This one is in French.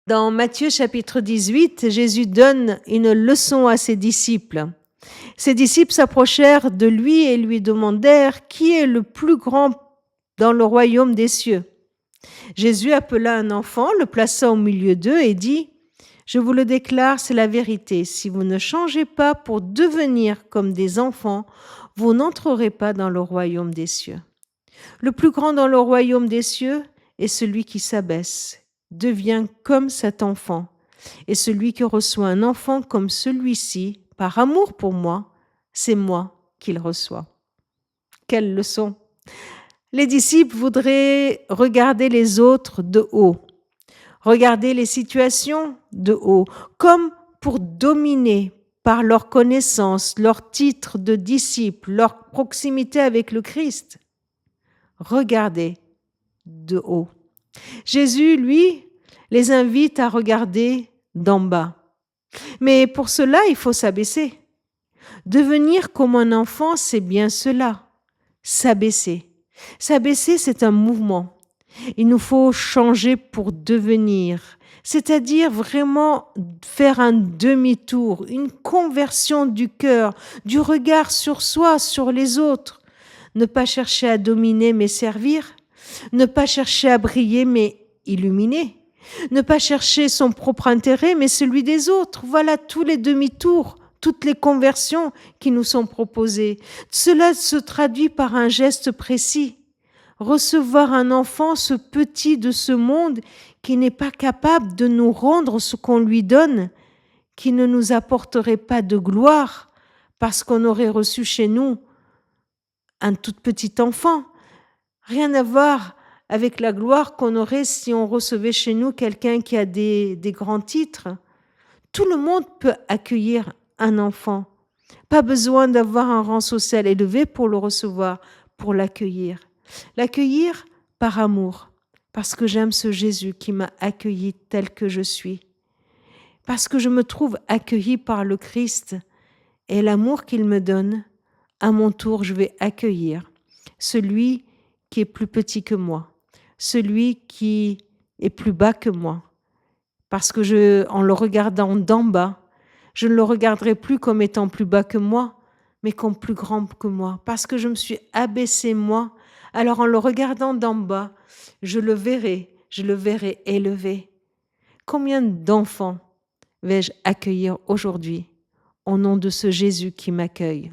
Dans Matthieu chapitre 18, Jésus donne une leçon à ses disciples. Ses disciples s'approchèrent de lui et lui demandèrent qui est le plus grand dans le royaume des cieux. Jésus appela un enfant, le plaça au milieu d'eux et dit « Je vous le déclare, c'est la vérité. Si vous ne changez pas pour devenir comme des enfants, vous n'entrerez pas dans le royaume des cieux. Le plus grand dans le royaume des cieux est celui qui s'abaisse, devient comme cet enfant. Et celui qui reçoit un enfant comme celui-ci, par amour pour moi, c'est moi qu'il reçoit. » Quelle leçon! Les disciples voudraient regarder les autres de haut, regarder les situations de haut, comme pour dominer par leur connaissance, leur titre de disciple, leur proximité avec le Christ. Regardez de haut. Jésus, lui, les invite à regarder d'en bas. Mais pour cela, il faut s'abaisser. Devenir comme un enfant, c'est bien cela, s'abaisser. S'abaisser, c'est un mouvement. Il nous faut changer pour devenir, c'est-à-dire vraiment faire un demi-tour, une conversion du cœur, du regard sur soi, sur les autres. Ne pas chercher à dominer mais servir, ne pas chercher à briller mais illuminer, ne pas chercher son propre intérêt mais celui des autres. Voilà tous les demi-tours, toutes les conversions qui nous sont proposées. Cela se traduit par un geste précis. Recevoir un enfant, ce petit de ce monde, qui n'est pas capable de nous rendre ce qu'on lui donne, qui ne nous apporterait pas de gloire, parce qu'on aurait reçu chez nous un tout petit enfant. Rien à voir avec la gloire qu'on aurait si on recevait chez nous quelqu'un qui a des grands titres. Tout le monde peut accueillir un enfant. Pas besoin d'avoir un rang social élevé pour le recevoir, pour l'accueillir. L'accueillir par amour, parce que j'aime ce Jésus qui m'a accueilli tel que je suis, parce que je me trouve accueilli par le Christ et l'amour qu'il me donne, à mon tour, je vais accueillir celui qui est plus petit que moi, celui qui est plus bas que moi, parce que en le regardant d'en bas, je ne le regarderai plus comme étant plus bas que moi, mais comme plus grand que moi, parce que je me suis abaissé moi. Alors en le regardant d'en bas, je le verrai élevé. Combien d'enfants vais-je accueillir aujourd'hui au nom de ce Jésus qui m'accueille ?